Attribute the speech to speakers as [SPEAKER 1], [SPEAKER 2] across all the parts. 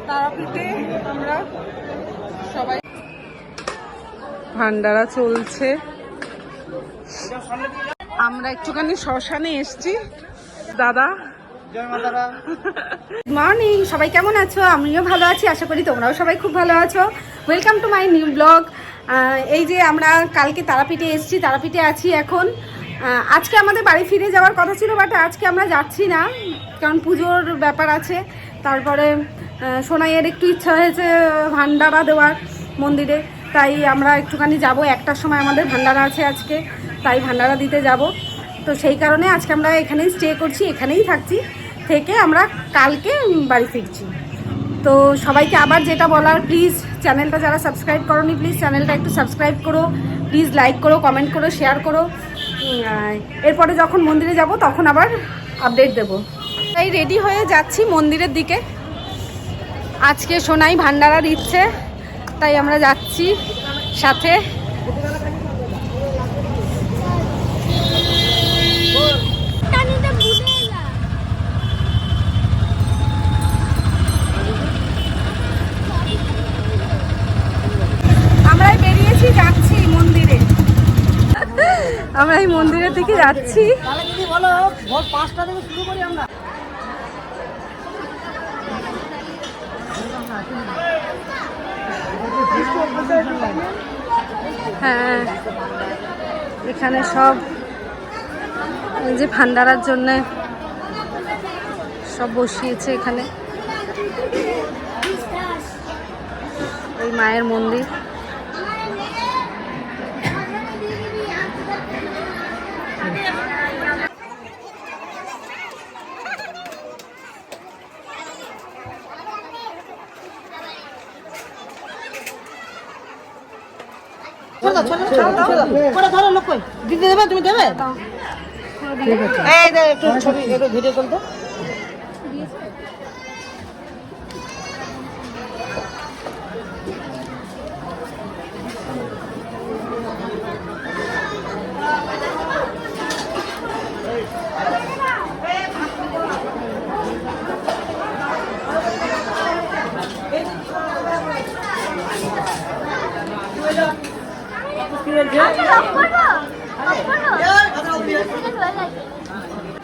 [SPEAKER 1] তারাপীঠে আমরা সবাই ভান্ডারা চলছে। আমরা একটুখানি শ্মশানে এসছি। দাদা
[SPEAKER 2] গুড মর্নিং, সবাই কেমন আছো? আমিও ভালো আছি, আশা করি তোমরাও সবাই খুব ভালো আছো। Welcome to my new blog. এই যে আমরা কালকে তারাপীঠে এসেছি, তারাপীঠে আছি এখন। আজকে আমাদের বাড়ি ফিরে যাওয়ার কথা ছিল, বাট আজকে আমরা যাচ্ছি না, কারণ পুজোর ব্যাপার আছে। তারপরে সোনাইয়ের একটু ইচ্ছা হয়েছে ভান্ডারা দেওয়ার মন্দিরে, তাই আমরা একটুখানি যাব। 1টার সময় আমাদের ভান্ডারা আছে আজকে, তাই ভান্ডারা দিতে যাব। তো সেই কারণে আজকে আমরা এখানেই স্টে করছি, এখানেই থাকছি, থেকে আমরা কালকে বাড়ি ফিরছি। তো সবাইকে আবার যেটা বলার, প্লিজ চ্যানেলটা যারা সাবস্ক্রাইব করোনি, প্লিজ চ্যানেলটা একটু সাবস্ক্রাইব করো, প্লিজ লাইক করো, কমেন্ট করো, শেয়ার করো। এরপরে যখন মন্দিরে যাব তখন আবার আপডেট দেবো। তাই রেডি হয়ে যাচ্ছি মন্দিরের দিকে। আজকে সোনাই ভান্ডারা দিচ্ছে, তাই আমরা যাচ্ছি সাথে। যাচ্ছি মন্দিরে, আমরা এই মন্দিরের দিকে যাচ্ছি। হ্যাঁ, এখানে সব এই যে ভান্ডারার জন্য সব বসিয়েছে এখানে। এই মায়ের মন্দির।
[SPEAKER 1] দিদি দেবে, তুমি দেবে? এই যে একটু ছবি, একটু ভিডিও করতে।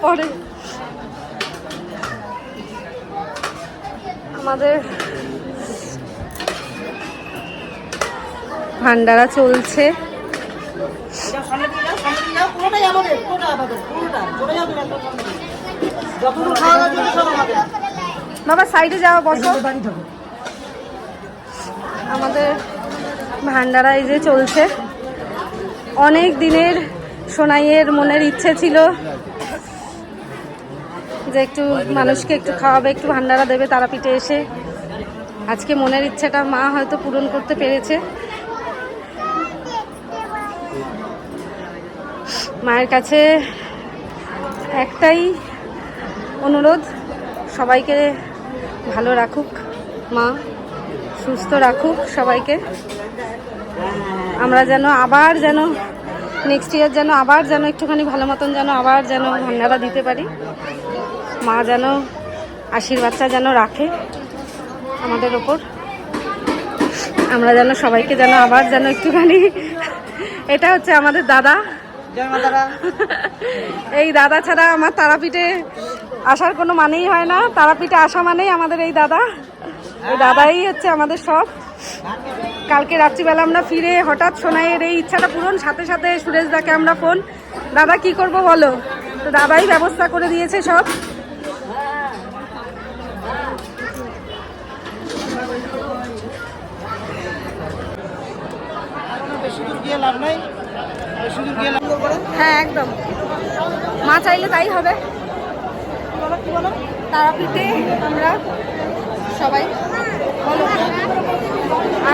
[SPEAKER 2] পরে আমাদের ভান্ডারা চলছে। বাবা সাইডে যাওয়া, বসো। আমাদের ভান্ডারা এই যে চলছে। অনেক দিনের সোনাইয়ের মনের ইচ্ছে ছিল যে একটু মানুষকে একটু খাওয়াবে, একটু ভান্ডারা দেবে তারাপীঠে এসে। আজকে মনের ইচ্ছাটা মা হয়তো পূরণ করতে পেরেছে। মায়ের কাছে একটাই অনুরোধ, সবাইকে ভালো রাখুক মা, সুস্থ রাখুক সবাইকে। আমরা যেন আবার যেন নেক্সট ইয়ার যেন আবার যেন একটুখানি ভালো মতন যেন আবার যেন ভান্ডারা দিতে পারি। মা যেন আশীর্বাদটা যেন রাখে আমাদের ওপর। আমরা যেন সবাইকে যেন আবার যেন একটুখানি। এটা হচ্ছে আমাদের দাদা। এই দাদা ছাড়া আমার তারাপীঠে আসার কোনো মানেই হয় না। তারাপীঠে আসা মানেই আমাদের এই দাদা। এই দাদাই হচ্ছে আমাদের সব। কালকে রাত্রিবেলা আমরা ফিরে হঠাৎ সোনাইয়ের এই ইচ্ছাটা পূরণ, সাথে সাথে সুরেশ দাকে আমরা ফোন, দাদা কি করব বলো, তো দাদাই ব্যবস্থা করে দিয়েছে সব। হ্যাঁ একদম, মা চাইলে তাই হবে। তারাপীঠে আমরা সবাই বলো।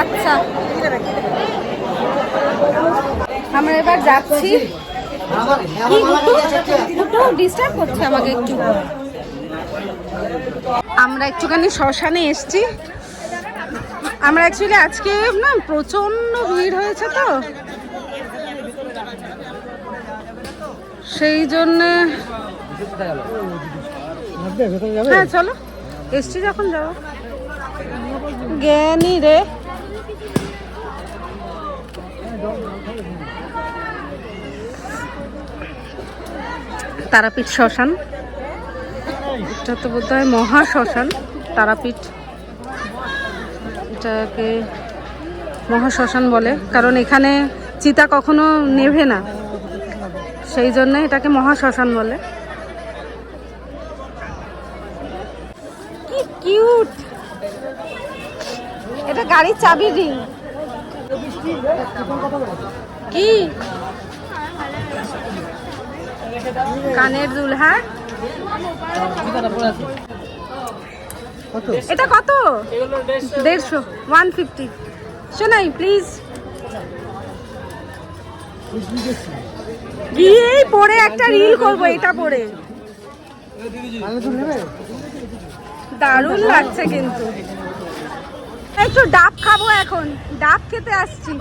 [SPEAKER 2] আচ্ছা, আমরা এবার যাচ্ছি। ডিস্টার্ব করছে আমাকে একটু। আমরা একটুখানি শ্মশানে এসছি। আমরা অ্যাকচুয়ালি আজকে না প্রচন্ড ভিড় হয়েছে, তো সেই জন্য। হ্যাঁ চলো, এসছি যখন যাবো।
[SPEAKER 1] জ্ঞানী রে। তারাপীঠ শ্মশান, এটা তো বোধ হয় মহা শ্মশান। তারাপীঠ এটাকে মহা শ্মশান বলে, কারণ এখানে চিতা কখনো নেভে না, সেই জন্য এটাকে মহা শ্মশান বলে। কি কিউট! এটা গাড়ির চাবির রিং। কি কানের দুল? হ্যাঁ, এটা কত? 150, 150। শোনাই প্লিজ। গিয়েই পরে একটা রিল করবো এটা পরে। দারুণ লাগছে কিন্তু। একটু ডাব খাবো এখন, ডাব খেতে আসছি।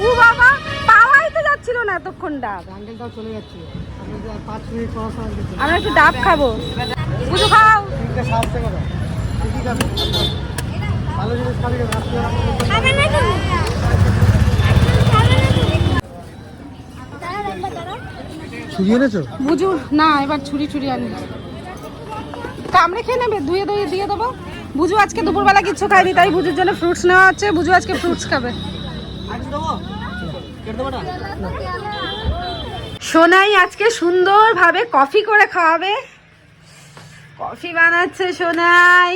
[SPEAKER 1] ও বাবা, পাওয়াই তো যাচ্ছিল না এতক্ষণ ডাব। আমরা একটু ডাব খাবো। বুঝো খাও। বুঝু না, এবার ছুরি ছুরি আনি। কামড়ে খেয়ে নেবে, ধুয়ে ধুয়ে দিয়ে দেবো। বুঝু আজকে দুপুরবেলা কিচ্ছু খায়নি, তাই বুঝুর জন্য ফ্রুটস নেওয়া হচ্ছে। বুঝু আজকে ফ্রুটস খাবে। সোনাই আজকে সুন্দরভাবে কফি করে খাওয়াবে। কফি বানাচ্ছে সোনাই।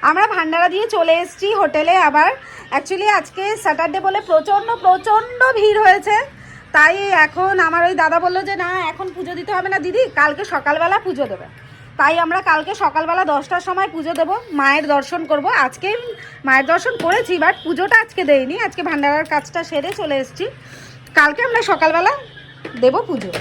[SPEAKER 1] আমরা ভান্ডারা দিয়ে চলে এসেছি হোটেলে আবার। অ্যাকচুয়ালি আজকে স্যাটারডে বলে প্রচণ্ড প্রচণ্ড ভিড় হয়েছে, তাই এখন আমার ওই দাদা বললো যে না, এখন পুজো দিতে হবে না দিদি, কালকে সকালবেলা পুজো দেবে। তাই আমরা কালকে সকালবেলা 10টার সময় পুজো দেবো, মায়ের দর্শন করব। আজকে মায়ের দর্শন করেছি, বাট পুজোটা আজকে দেইনি। আজকে ভান্ডারার কাজটা সেরে চলে এসেছি, কালকে আমরা সকালবেলা দেবো পুজো।